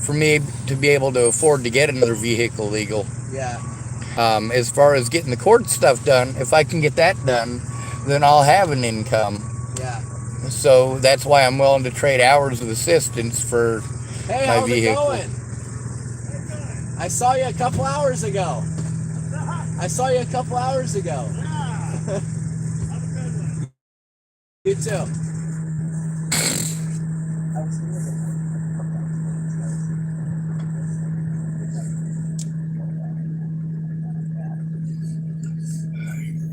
for me to be able to afford to get another vehicle legal. Yeah. As far as getting the court stuff done, if I can get that done, then I'll have an income. Yeah. So that's why I'm willing to trade hours of assistance for Hey, my how's it vehicle. going? I saw you a couple hours ago. I saw you a couple hours ago. You too.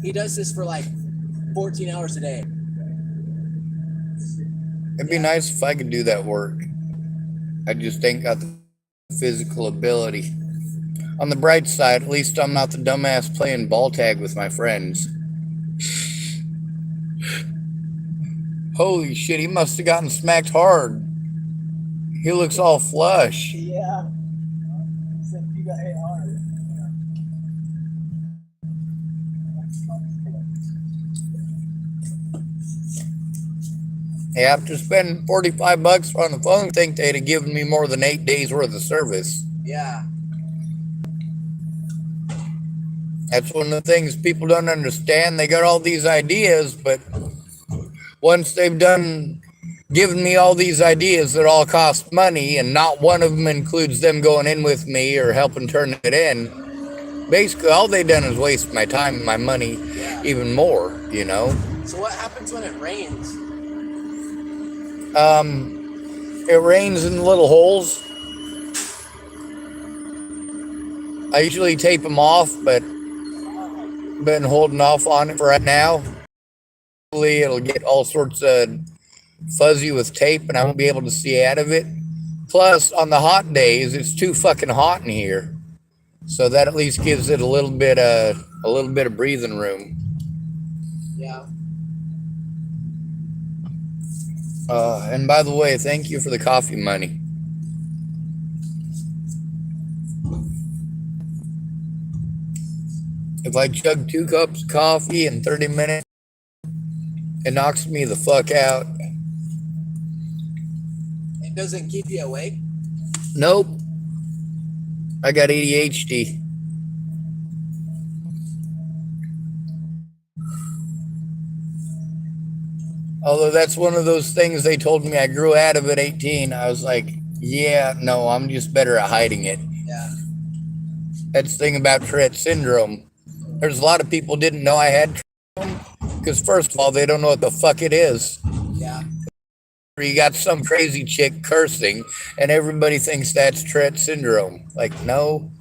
He does this for like 14 hours a day. It'd be nice if I could do that work. I just ain't got the physical ability. On the bright side, at least I'm not the dumbass playing ball tag with my friends. Holy shit, he must have gotten smacked hard. He looks all flush. Yeah. Except you got hit hard. Hey, after spending $45 on the phone, I think they'd have given me more than 8 days worth of service. Yeah. That's one of the things people don't understand. They got all these ideas, but once they've done giving me all these ideas that all cost money, and not one of them includes them going in with me or helping turn it in, basically all they've done is waste my time and my money even more, you know? So what happens when it rains? It rains in little holes. I usually tape them off, but been holding off on it for right now. Hopefully it'll get all sorts of fuzzy with tape and I won't be able to see out of it. Plus, on the hot days, it's too fucking hot in here. So that at least gives it a little bit of breathing room. Yeah. And by the way, thank you for the coffee money. If I chug 2 cups of coffee in 30 minutes, it knocks me the fuck out. It doesn't keep you awake? Nope. I got ADHD. Although that's one of those things they told me I grew out of at 18. I was like, yeah, no, I'm just better at hiding it. Yeah. That's the thing about Tourette syndrome. There's a lot of people didn't know I had because first of all, they don't know what the fuck it is. Yeah. You got some crazy chick cursing, and everybody thinks that's Tourette syndrome. Like, no.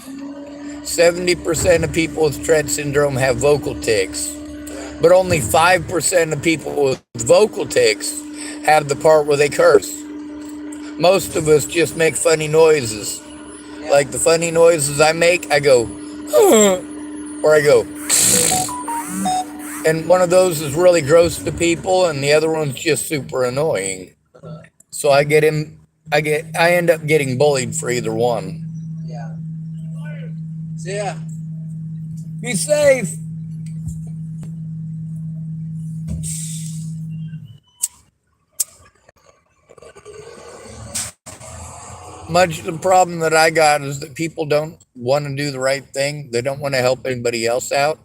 70% of people with Tourette syndrome have vocal tics, but only 5% of people with vocal tics have the part where they curse. Most of us just make funny noises. Yeah. Like the funny noises I make, I go, or I go, and one of those is really gross to people, and the other one's just super annoying. So I end up getting bullied for either one. Yeah. So yeah. Be safe. Much of the problem that I got is that people don't want to do the right thing. They don't want to help anybody else out.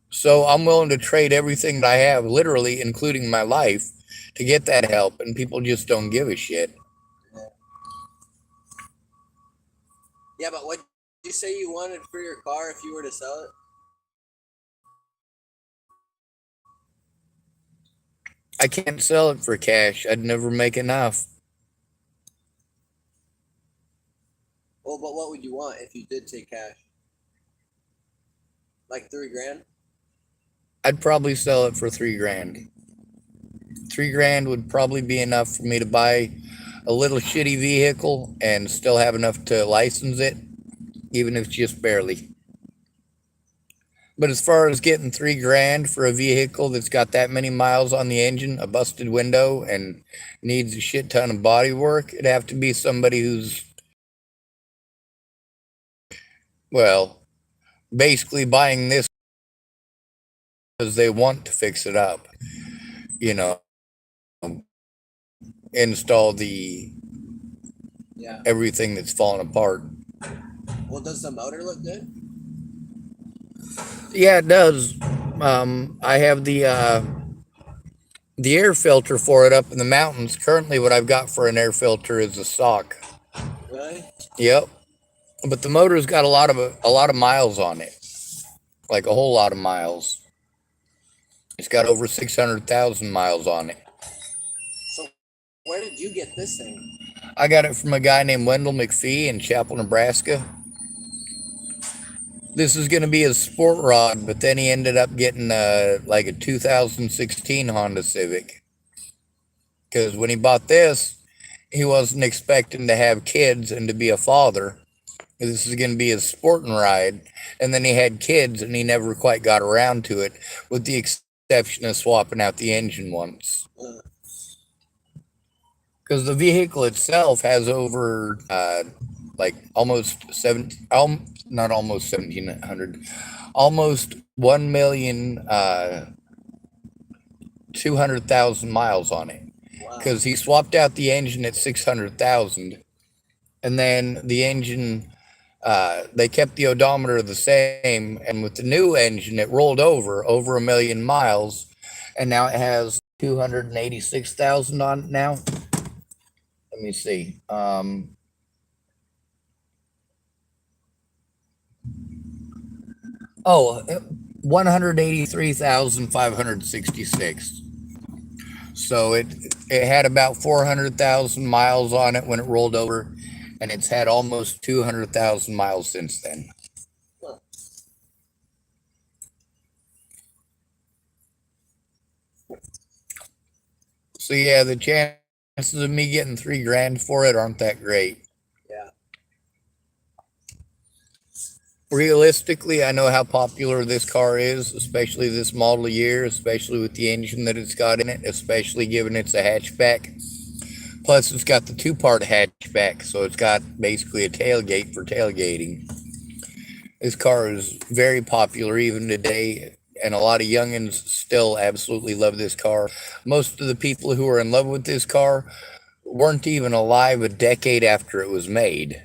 So I'm willing to trade everything that I have, literally, including my life, to get that help. And people just don't give a shit. Yeah, but what did you say you wanted for your car if you were to sell it? I can't sell it for cash. I'd never make enough. Well, but what would you want if you did take cash? Like $3,000? I'd probably sell it for $3,000. $3,000 would probably be enough for me to buy a little shitty vehicle and still have enough to license it, even if it's just barely. But as far as getting $3,000 for a vehicle that's got that many miles on the engine, a busted window, and needs a shit ton of body work, it'd have to be somebody who's, well, basically buying this because they want to fix it up. You know, install the Yeah. everything that's fallen apart. Well, does the motor look good? Yeah, it does. I have the air filter for it up in the mountains. Currently, what I've got for an air filter is a stock. Really? Yep, but the motor's got a lot of miles on it, like a whole lot of miles. It's got over 600,000 miles on it. So, where did you get this thing? I got it from a guy named Wendell McPhee in Chapel, Nebraska. This is going to be a sport rod, but then he ended up getting like a 2016 Honda Civic. Because when he bought this, he wasn't expecting to have kids and to be a father. This is going to be a sporting ride. And then he had kids and he never quite got around to it, with the exception of swapping out the engine once. Because the vehicle itself has over like almost not almost 1,700, almost 1,000,000 200,000 miles on it. Wow. Because he swapped out the engine at 600,000, and then the engine, they kept the odometer the same, and with the new engine, it rolled over 1,000,000 miles, and now it has 286,000 on it now. Let me see. 183,566. So it had about 400,000 miles on it when it rolled over, and it's had almost 200,000 miles since then. Huh. So yeah, the chances of me getting $3,000 for it aren't that great. Yeah. Realistically, I know how popular this car is, especially this model year, especially with the engine that it's got in it, especially given it's a hatchback. Plus, it's got the two-part hatchback, so it's got basically a tailgate for tailgating. This car is very popular even today, and a lot of youngins still absolutely love this car. Most of the people who are in love with this car weren't even alive a decade after it was made.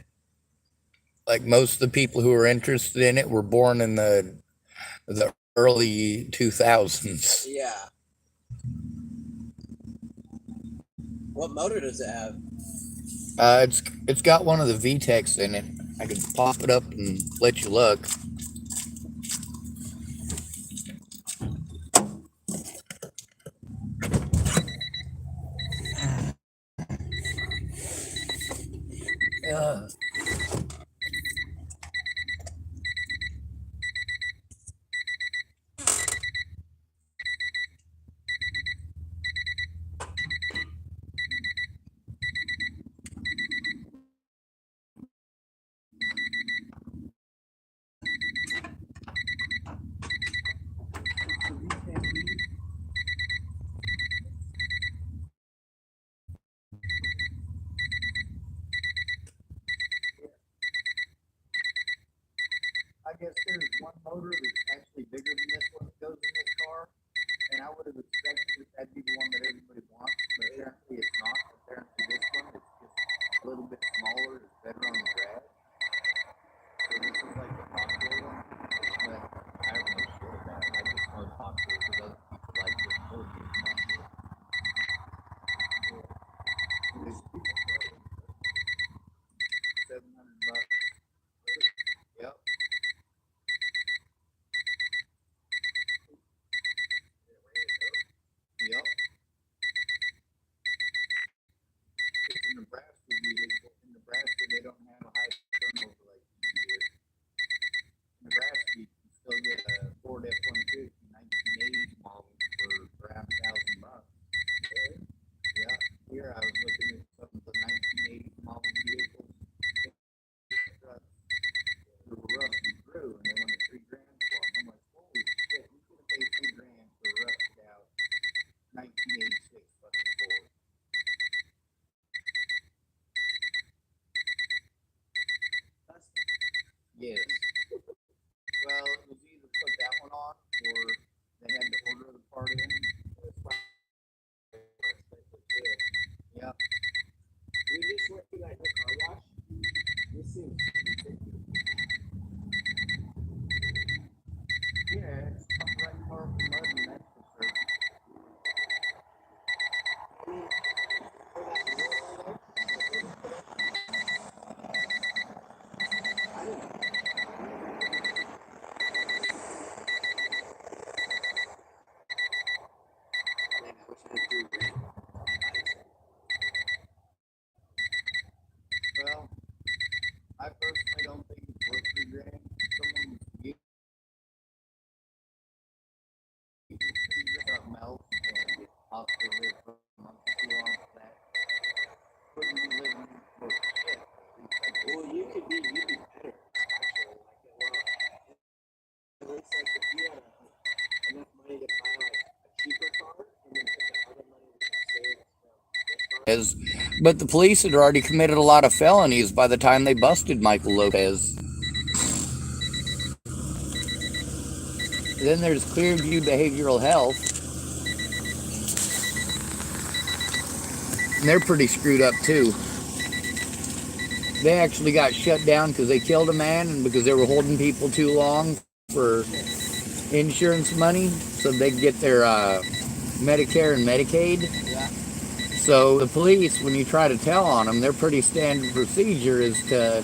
Like most of the people who are interested in it were born in the early 2000s. Yeah. What motor does it have? It's got one of the VTECs in it. I can pop it up and let you look. Uh, I guess there's one motor that's actually bigger than this one that goes in this car, and I would have expected that that'd be the one that everybody wants, but apparently it's not. Apparently this one is just a little bit smaller, it's better on the drag. So this is like the popular one, but I don't know shit about it. I just know it's popular because other people like this more than it's popular. This is $700. Yep. Yep. It's a Nebraska vehicle. In Nebraska, they don't have a high turnover like we do here. In Nebraska, you can still get a Ford F-150 1980s model for around $1,000. Yeah. Here, I was looking at some of the 1980s model vehicles. They were rusted through, and they wanted $3,000 for them. I'm like, holy shit, you could have paid $3,000 for a rusted out 1986 fucking Ford. Yes. Well, it was either put that one on or they had to order the part in. Yeah. We just went to that new car wash. but the police had already committed a lot of felonies by the time they busted Michael Lopez. Then there's Clearview Behavioral Health, and they're pretty screwed up too. They actually got shut down because they killed a man and because they were holding people too long for insurance money so they could get their Medicare and Medicaid. Yeah. So the police, when you try to tell on them, their pretty standard procedure is to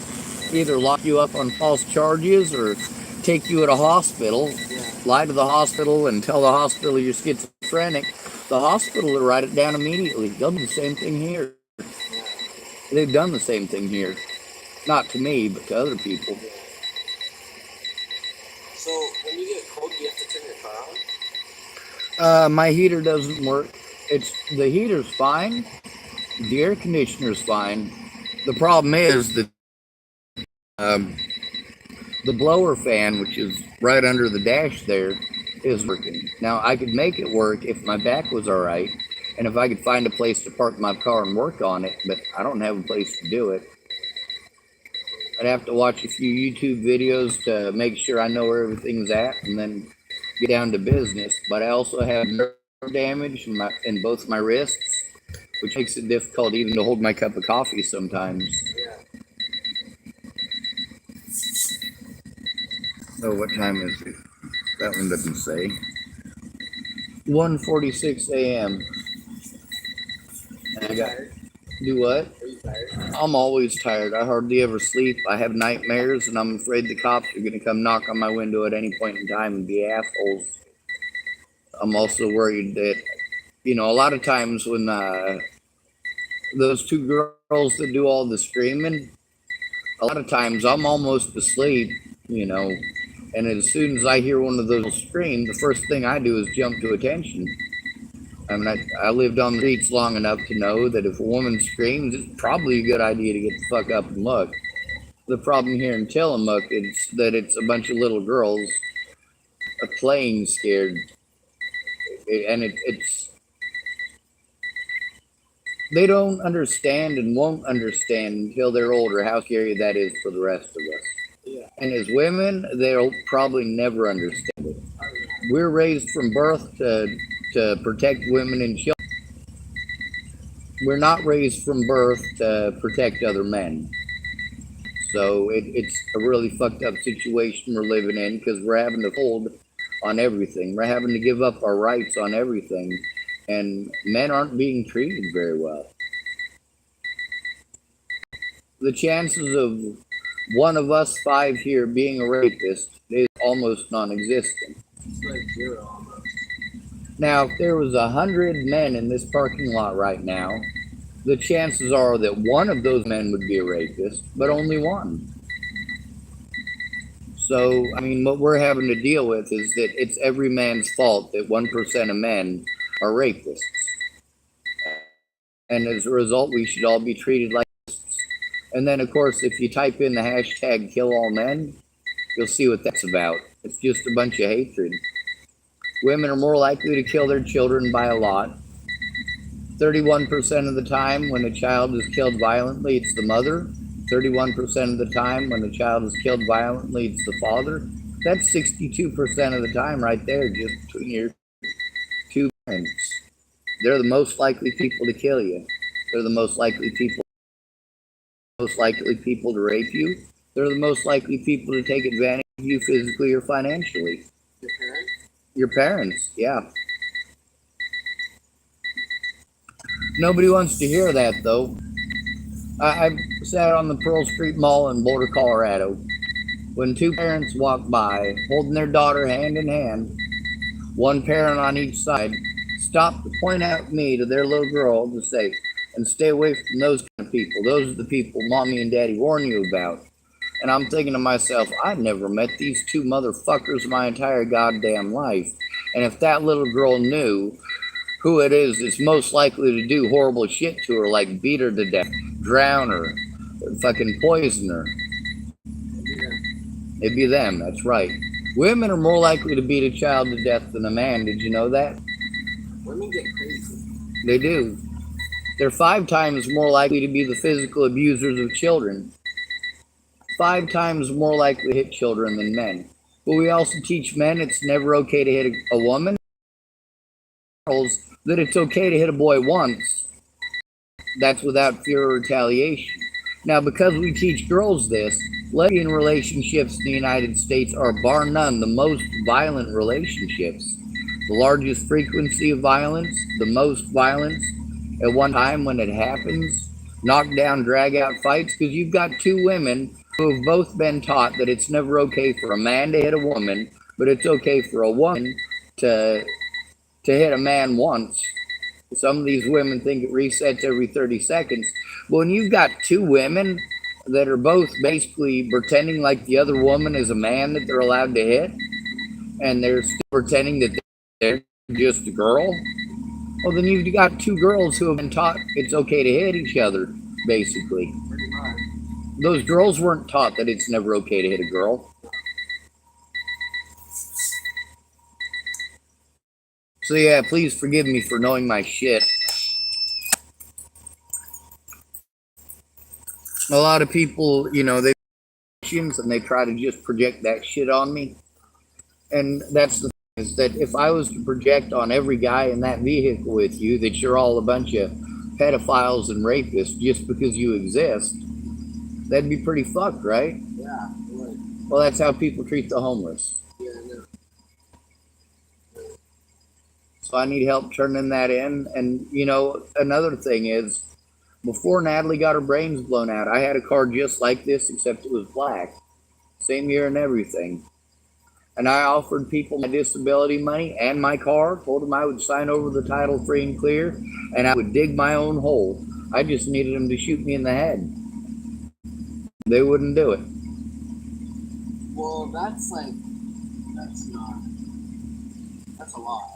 either lock you up on false charges or take you to a hospital, lie to the hospital and tell the hospital you're schizophrenic. The hospital will write it down immediately. They'll do the same thing here. They've done the same thing here. Not to me, but to other people. So when you get cold, do you have to turn your car on? My heater doesn't work. The heater's fine. The air conditioner's fine. The problem is that the blower fan, which is right under the dash there, is working. Now, I could make it work if my back was all right, and if I could find a place to park my car and work on it, but I don't have a place to do it. I'd have to watch a few YouTube videos to make sure I know where everything's at, and then get down to business. But I also have nerve damage in both my wrists, which makes it difficult even to hold my cup of coffee sometimes. Yeah. Oh, what time is it? That one doesn't say. 1:46 a.m. And I got do what? Are you tired? I'm always tired. I hardly ever sleep. I have nightmares, and I'm afraid the cops are going to come knock on my window at any point in time and be assholes. I'm also worried that, a lot of times when those two girls that do all the screaming, a lot of times I'm almost asleep, and as soon as I hear one of those scream, the first thing I do is jump to attention. I mean, I lived on the streets long enough to know that if a woman screams, it's probably a good idea to get the fuck up and look. The problem here in Tillamook is that it's a bunch of little girls playing scared. And it's they don't understand and won't understand until they're older how scary that is for the rest of us. Yeah. And as women, they'll probably never understand it. We're raised from birth to protect women and children. We're not raised from birth to protect other men. So it's a really fucked up situation we're living in because we're having to fold on everything. We're having to give up our rights on everything. And men aren't being treated very well. The chances of one of us 5 here being a rapist is almost non-existent. It's like 0 almost. Now, if there was 100 men in this parking lot right now, the chances are that one of those men would be a rapist, but only one. So, I mean, what we're having to deal with is that it's every man's fault that 1% of men are rapists. And as a result, we should all be treated like rapists. And then, of course, if you type in the hashtag #KillAllMen, you'll see what that's about. It's just a bunch of hatred. Women are more likely to kill their children by a lot. 31% of the time when a child is killed violently, it's the mother. 31% of the time when a child is killed violently, it's the father. That's 62% of the time right there, just between your two parents. They're the most likely people to kill you. They're the most likely people to rape you. They're the most likely people to take advantage of you physically or financially. Your parents? Your parents, yeah. Nobody wants to hear that, though. I sat on the Pearl Street Mall in Boulder, Colorado, when 2 parents walked by, holding their daughter hand in hand, one parent on each side, stopped to point out me to their little girl to say, and stay away from those kind of people. Those are the people Mommy and Daddy warn you about. And I'm thinking to myself, I've never met these 2 motherfuckers my entire goddamn life. And if that little girl knew who it is that's most likely to do horrible shit to her, like beat her to death, drown her, fucking poison her, it'd be them, that's right. Women are more likely to beat a child to death than a man. Did you know that? Women get crazy. They do. They're 5 times more likely to be the physical abusers of children. 5 times more likely to hit children than men. But we also teach men it's never okay to hit a woman. That it's okay to hit a boy once. That's without fear of retaliation. Now, because we teach girls this, lesbian relationships in the United States are bar none the most violent relationships. The largest frequency of violence, the most violence at one time when it happens, knockdown, drag out fights, because you've got 2 women who have both been taught that it's never okay for a man to hit a woman, but it's okay for a woman to hit a man once. Some of these women think it resets every 30 seconds. But when you've got 2 women that are both basically pretending like the other woman is a man that they're allowed to hit, and they're still pretending that they're just a girl, well, then you've got 2 girls who have been taught it's okay to hit each other, basically. Pretty much. Those girls weren't taught that it's never okay to hit a girl. So yeah, please forgive me for knowing my shit. A lot of people, you know, they and they try to just project that shit on me. And that's the thing, is that if I was to project on every guy in that vehicle with you that you're all a bunch of pedophiles and rapists just because you exist, that'd be pretty fucked, right? Yeah, it would. Well, that's how people treat the homeless. Yeah, I know. So I need help turning that in. And, you know, another thing is, before Natalie got her brains blown out, I had a car just like this, except it was black. Same year and everything. And I offered people my disability money and my car, told them I would sign over the title free and clear, and I would dig my own hole. I just needed them to shoot me in the head. They wouldn't do it. Well, that's not. That's a lot.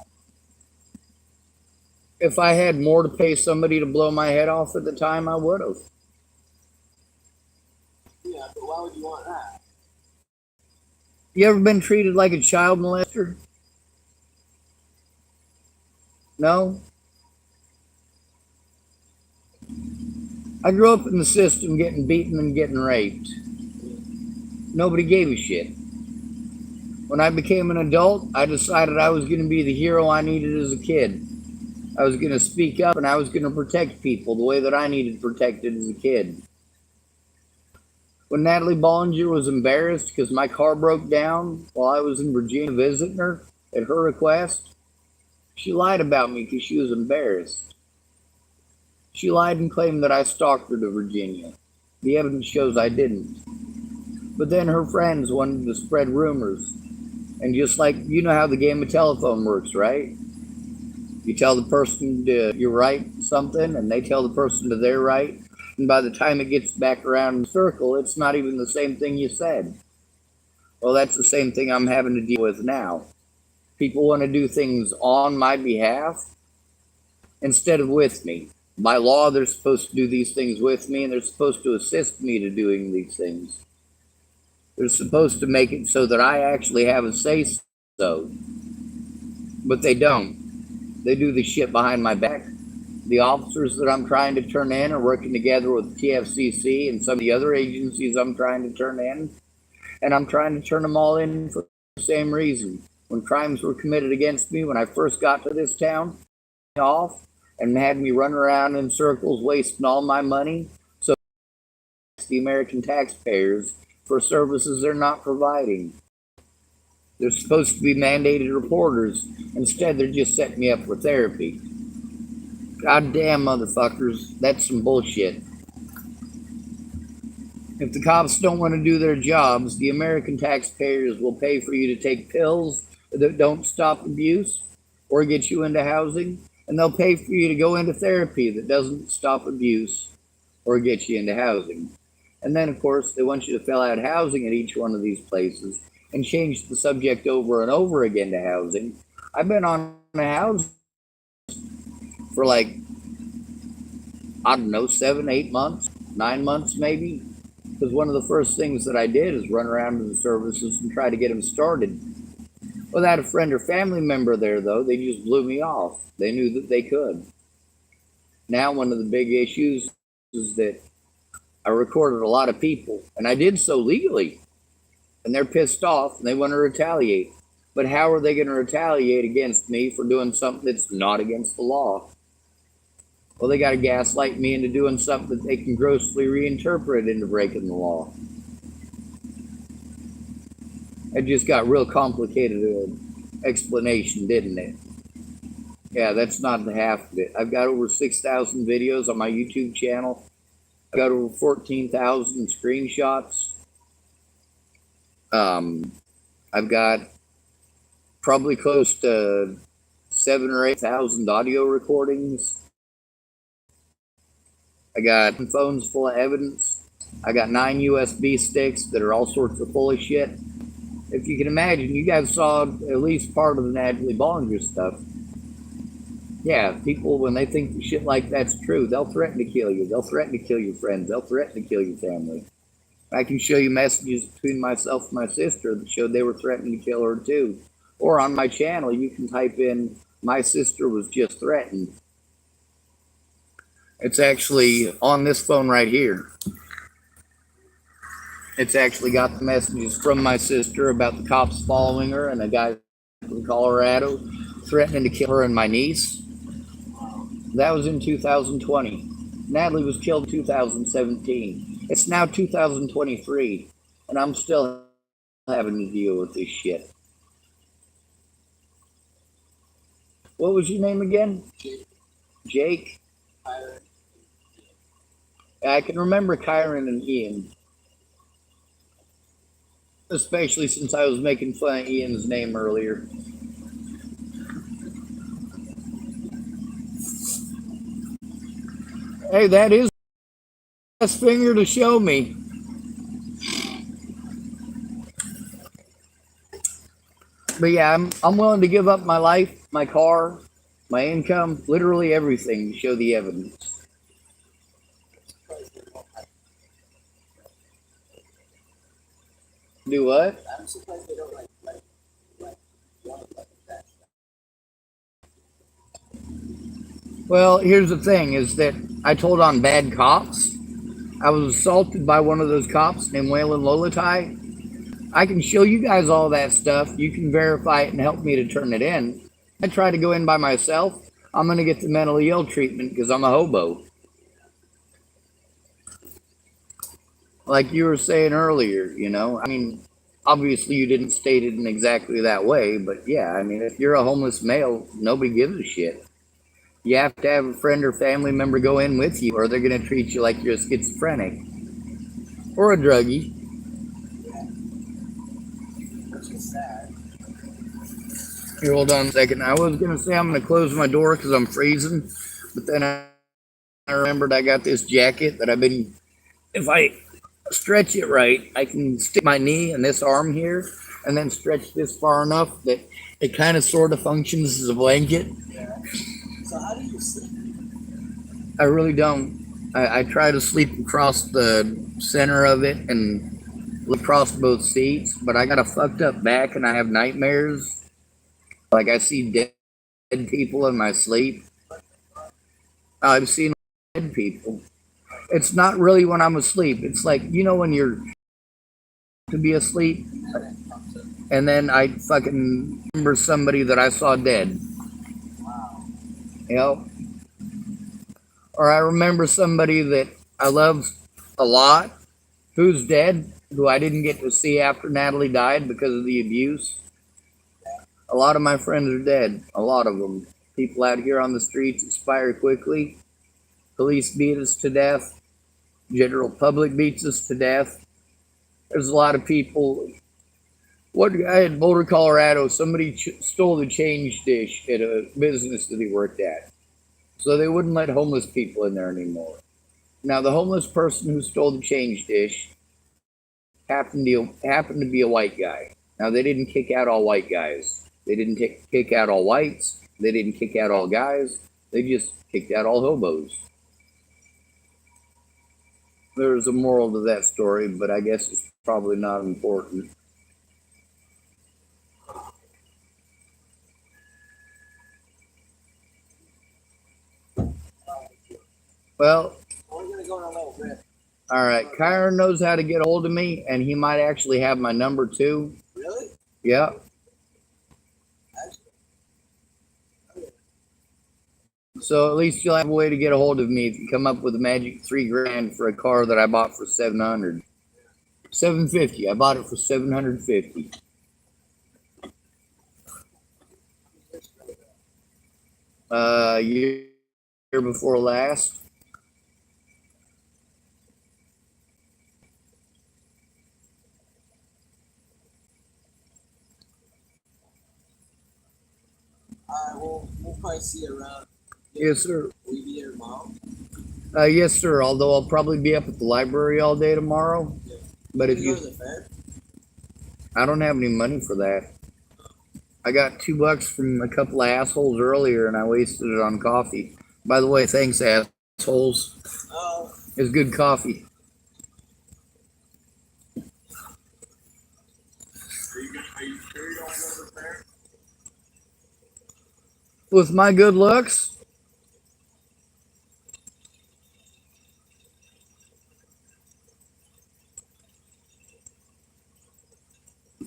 If I had more to pay somebody to blow my head off at the time, I would have. Yeah, but why would you want that? You ever been treated like a child molester? No? I grew up in the system getting beaten and getting raped. Nobody gave a shit. When I became an adult, I decided I was going to be the hero I needed as a kid. I was going to speak up and I was going to protect people the way that I needed protected as a kid. When Natalie Bollinger was embarrassed because my car broke down while I was in Virginia visiting her at her request, she lied about me because she was embarrassed. She lied and claimed that I stalked her to Virginia. The evidence shows I didn't. But then her friends wanted to spread rumors. And just like, you know how the game of telephone works, right? You tell the person you're right something, and they tell the person to they're right. And by the time it gets back around in the circle, it's not even the same thing you said. Well, that's the same thing I'm having to deal with now. People want to do things on my behalf instead of with me. By law, they're supposed to do these things with me, and they're supposed to assist me to doing these things. They're supposed to make it so that I actually have a say-so. But they don't. They do the shit behind my back. The officers that I'm trying to turn in are working together with TFCC and some of the other agencies I'm trying to turn in. And I'm trying to turn them all in for the same reason. When crimes were committed against me when I first got to this town, off and had me run around in circles wasting all my money. So the American taxpayers for services they're not providing. They're supposed to be mandated reporters. Instead, they're just setting me up for therapy. Goddamn motherfuckers, that's some bullshit. If the cops don't want to do their jobs, the American taxpayers will pay for you to take pills that don't stop abuse or get you into housing, and they'll pay for you to go into therapy that doesn't stop abuse or get you into housing. And then, of course, they want you to fill out housing at each one of these places and change the subject over and over again to housing. I've been on a house for like, I don't know, 7, 8 months, 9 months maybe. Because one of the first things that I did is run around to the services and try to get them started. Without a friend or family member there, though, they just blew me off. They knew that they could. Now, one of the big issues is that I recorded a lot of people, and I did so legally, and they're pissed off and they want to retaliate. But how are they going to retaliate against me for doing something that's not against the law? Well, they got to gaslight me into doing something that they can grossly reinterpret into breaking the law. It just got real complicated explanation, didn't it? Yeah, that's not the half of it. I've got over 6,000 videos on my YouTube channel. I've got over 14,000 screenshots. I've got probably close to 7,000 or 8,000 audio recordings. I got phones full of evidence. I got 9 USB sticks that are all sorts of full of shit. If you can imagine, you guys saw at least part of the Natalie Bollinger stuff. Yeah, people, when they think shit like that's true, they'll threaten to kill you. They'll threaten to kill your friends. They'll threaten to kill your family. I can show you messages between myself and my sister that showed they were threatening to kill her too. Or on my channel, you can type in, "My sister was just threatened." It's actually on this phone right here. It's actually got the messages from my sister about the cops following her and a guy from Colorado threatening to kill her and my niece. That was in 2020. Natalie was killed in 2017. It's now 2023, and I'm still having to deal with this shit. What was your name again? Jake? I can remember Kyron and Ian. Especially since I was making fun of Ian's name earlier. Hey, that is the best finger to show me. But yeah, I'm willing to give up my life, my car, my income, literally everything to show the evidence. Do what? I'm surprised they don't like that. Well, here's the thing is that I told on bad cops. I was assaulted by one of those cops named Waylon Lolatai. I can show you guys all that stuff. You can verify it and help me to turn it in. I try to go in by myself. I'm going to get the mentally ill treatment because I'm a hobo. Like you were saying earlier, you know, I mean, obviously you didn't state it in exactly that way, but yeah, I mean, if you're a homeless male, nobody gives a shit. You have to have a friend or family member go in with you, or they're going to treat you like you're a schizophrenic or a druggie. Which is sad. Here, hold on a second. I was going to say I'm going to close my door because I'm freezing, but then I remembered I got this jacket that I've been, if I stretch it right, I can stick my knee and this arm here, and then stretch this far enough that it kind of sort of functions as a blanket. Yeah. So how do you sleep? I really don't. I try to sleep across the center of it and across both seats, but I got a fucked up back and I have nightmares. Like I see dead people in my sleep. I've seen dead people. It's not really when I'm asleep. It's like, you know, when you're to be asleep, and then I fucking remember somebody that I saw dead. Wow. You know? Or I remember somebody that I love a lot who's dead, who I didn't get to see after Natalie died because of the abuse. A lot of my friends are dead. A lot of them. People out here on the streets expire quickly. Police beat us to death. General public beats us to death. There's a lot of people. One guy in Boulder, Colorado, somebody stole the change dish at a business that he worked at. So they wouldn't let homeless people in there anymore. Now, the homeless person who stole the change dish happened to be a white guy. Now, they didn't kick out all white guys. They didn't kick out all whites. They didn't kick out all guys. They just kicked out all hobos. There's a moral to that story, but I guess it's probably not important. Well, We're gonna go in a little bit. all right. Kyron knows how to get a hold of me, and he might actually have my number too. Really? Yeah. So at least you'll have a way to get a hold of me if you come up with a magic $3,000 for a car that I bought for 700. 750. I bought it for 750. Year before last. We'll probably see you around. Yes, sir. Will you be here tomorrow? Yes, sir. Although I'll probably be up at the library all day tomorrow. Yeah. But if Go you, to the fair? I don't have any money for that. I got $2 from a couple of assholes earlier, and I wasted it on coffee. By the way, thanks, assholes. Oh. It's good coffee. Are you sure you don't want to go to the fair? With my good looks,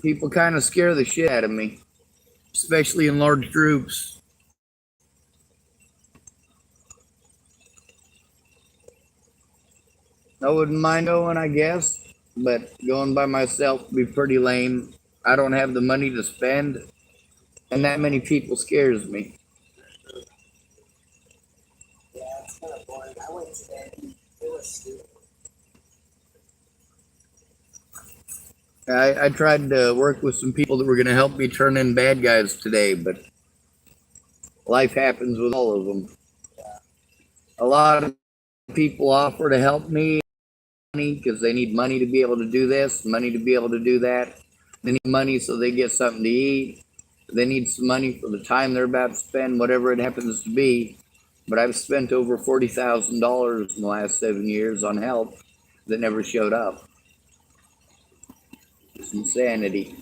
people kind of scare the shit out of me, especially in large groups. I wouldn't mind going, I guess, but going by myself would be pretty lame. I don't have the money to spend, and that many people scares me. Yeah, it's kind of boring. I went today. It was stupid. I tried to work with some people that were going to help me turn in bad guys today, but life happens with all of them. A lot of people offer to help me because they need money to be able to do this, money to be able to do that. They need money so they get something to eat. They need some money for the time they're about to spend, whatever it happens to be. But I've spent over $40,000 in the last 7 years on help that never showed up. It's insanity.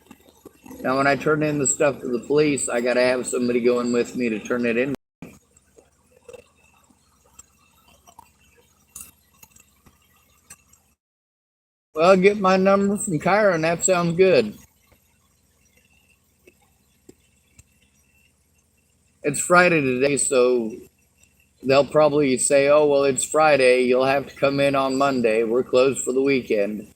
Now, when I turn in the stuff to the police, I got to have somebody going with me to turn it in. Well, get my number from Kyra, and that sounds good. It's Friday today, so they'll probably say, oh, well, it's Friday. You'll have to come in on Monday. We're closed for the weekend.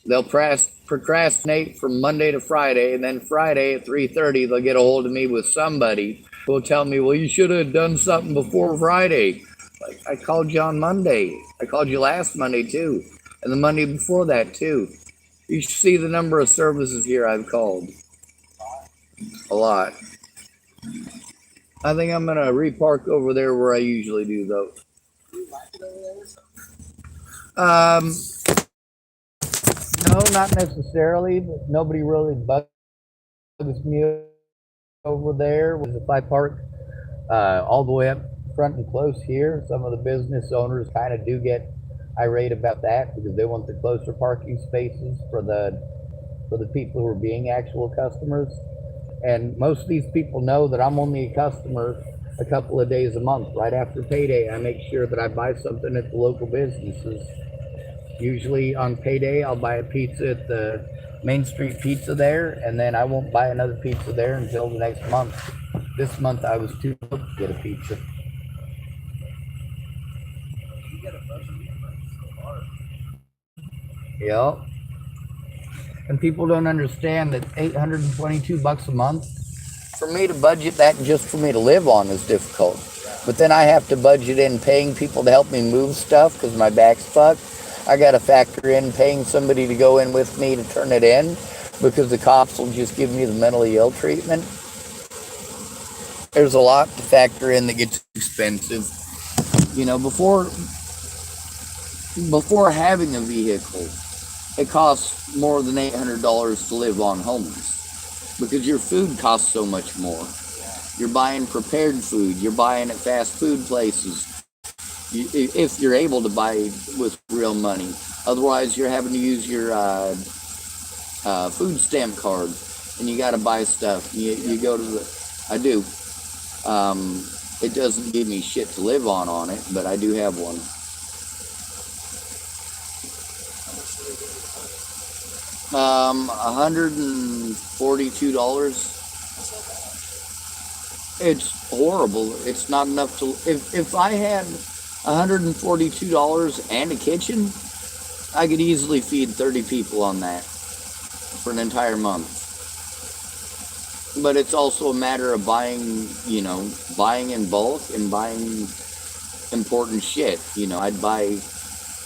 They'll procrastinate from Monday to Friday, and then Friday at 3:30, they'll get a hold of me with somebody who will tell me, well, you should have done something before Friday. Like, I called you on Monday. I called you last Monday, too, and the Monday before that, too. You should see the number of services here I've called. A lot. I think I'm going to repark over there where I usually do, though. No, not necessarily, but nobody really bugs me over there. If I park all the way up front and close here, some of the business owners kind of do get irate about that because they want the closer parking spaces for the people who are being actual customers. And most of these people know that I'm only a customer a couple of days a month. Right after payday, I make sure that I buy something at the local businesses. Usually on payday, I'll buy a pizza at the Main Street Pizza there, and then I won't buy another pizza there until the next month. This month I was too broke to get a pizza. Yep. And people don't understand that $822 a month, for me to budget that just for me to live on is difficult. But then I have to budget in paying people to help me move stuff because my back's fucked. I got to factor in paying somebody to go in with me to turn it in because the cops will just give me the mentally ill treatment. There's a lot to factor in that gets expensive. You know, before having a vehicle, it costs more than $800 to live on homeless because your food costs so much more. You're buying prepared food. You're buying at fast food places. If you're able to buy with real money. Otherwise, you're having to use your food stamp card, and you got to buy stuff. You go to the, I do. It doesn't give me shit to live on it, but I do have one. $142. It's horrible. It's not enough to. If I had $142 and a kitchen, I could easily feed 30 people on that for an entire month. But it's also a matter of buying, buying in bulk and buying important shit. I'd buy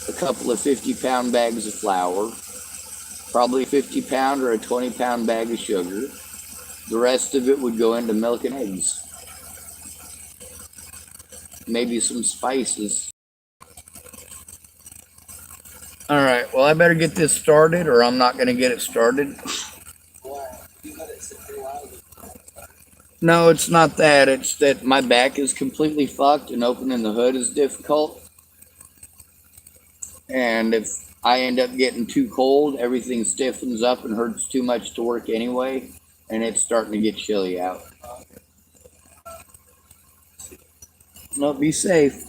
a couple of 50-pound bags of flour, probably a 50-pound or a 20-pound bag of sugar. The rest of it would go into milk and eggs. Maybe some spices. All right, well, I better get this started or I'm not going to get it started. No, it's not that. It's that my back is completely fucked and opening the hood is difficult. And if I end up getting too cold, everything stiffens up and hurts too much to work anyway. And it's starting to get chilly out. No, be safe.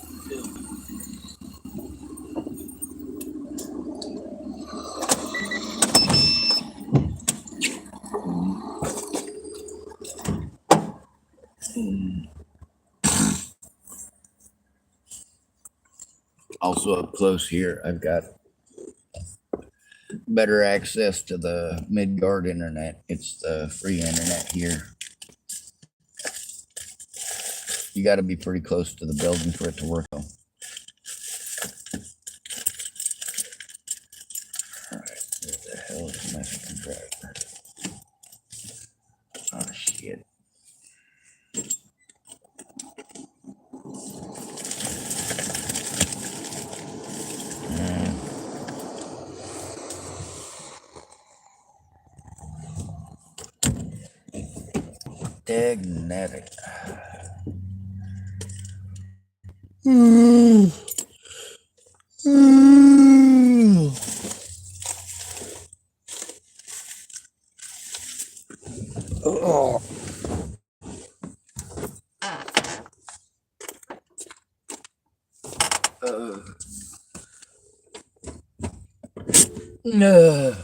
Also up close here, I've got better access to the Midgard internet. It's the free internet here. You got to be pretty close to the building for it to work though. Alright, where the hell is my screwdriver? Oh shit. Dagnatic. Oh. No.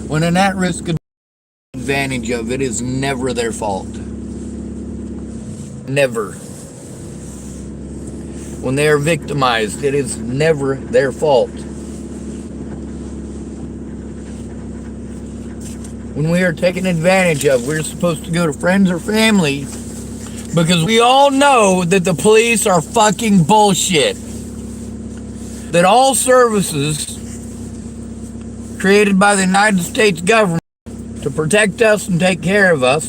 When an at-risk advantage of it is never their fault. Never. When they are victimized, it is never their fault. When we are taken advantage of, we're supposed to go to friends or family because we all know that the police are fucking bullshit. That all services created by the United States government to protect us and take care of us,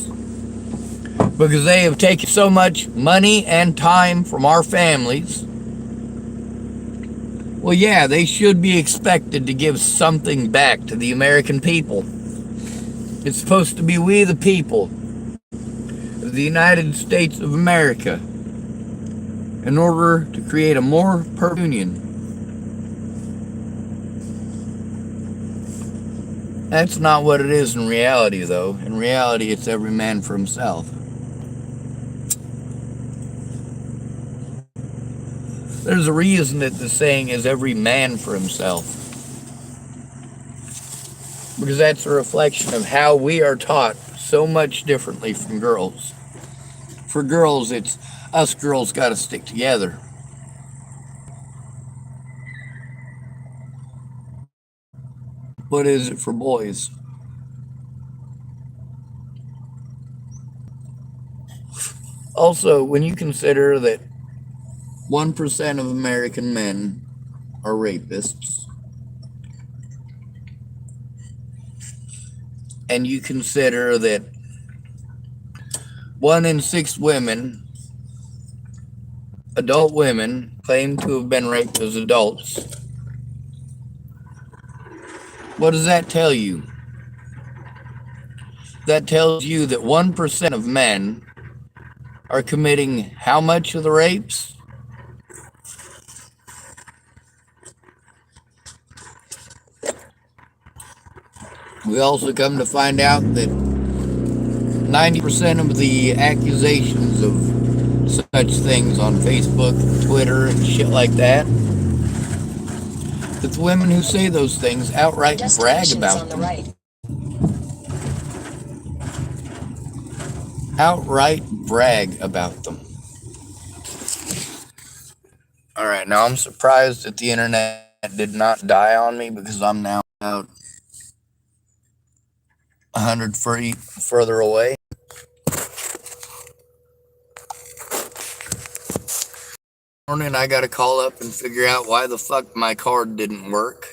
because they have taken so much money and time from our families, well, yeah, they should be expected to give something back to the American people. It's supposed to be we the people of the United States of America in order to create a more perfect union. That's not what it is in reality, though. In reality, it's every man for himself. There's a reason that the saying is every man for himself. Because that's a reflection of how we are taught so much differently from girls. For girls, it's us girls got to stick together. What is it for boys? Also, when you consider that 1% of American men are rapists, and you consider that 1 in 6 women, adult women, claim to have been raped as adults, what does that tell you? That tells you that 1% of men are committing how much of the rapes? We also come to find out that 90% of the accusations of such things on Facebook, Twitter, and shit like that, that the women who say those things outright brag about them. Outright brag about them. Alright, now I'm surprised that the internet did not die on me, because I'm now about 100 feet further away. Morning, I gotta call up and figure out why the fuck my card didn't work.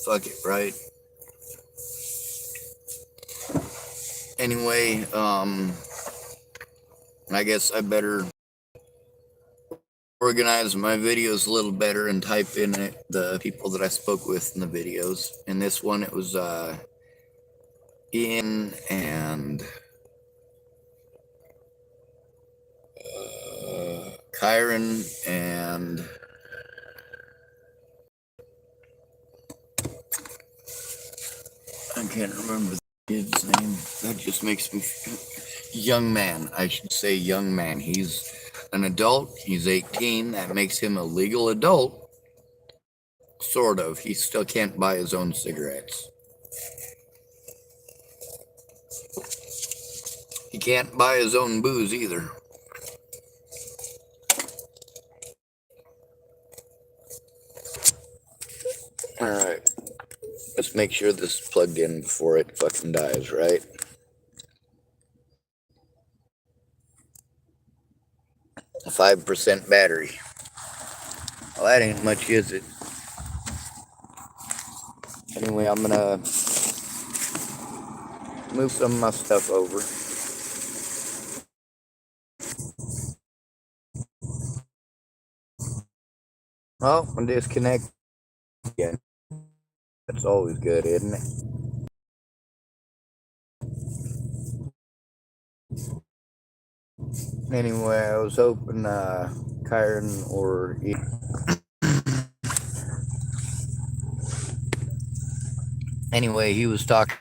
Fuck it, right? Anyway, I guess I better organize my videos a little better and type in the people that I spoke with in the videos. In this one, it was Ian and Kyron and I can't remember the kid's name. That just makes me young man. I should say young man. He's an adult. He's 18. That makes him a legal adult. Sort of. He still can't buy his own cigarettes. He can't buy his own booze either. Alright. Let's make sure this is plugged in before it fucking dies, right? A 5% battery. Well, that ain't much, is it? Anyway, I'm gonna move some of my stuff over. Oh, I'm disconnected again. That's always good, isn't it? Anyway, I was hoping Kyron or anyway, he was talking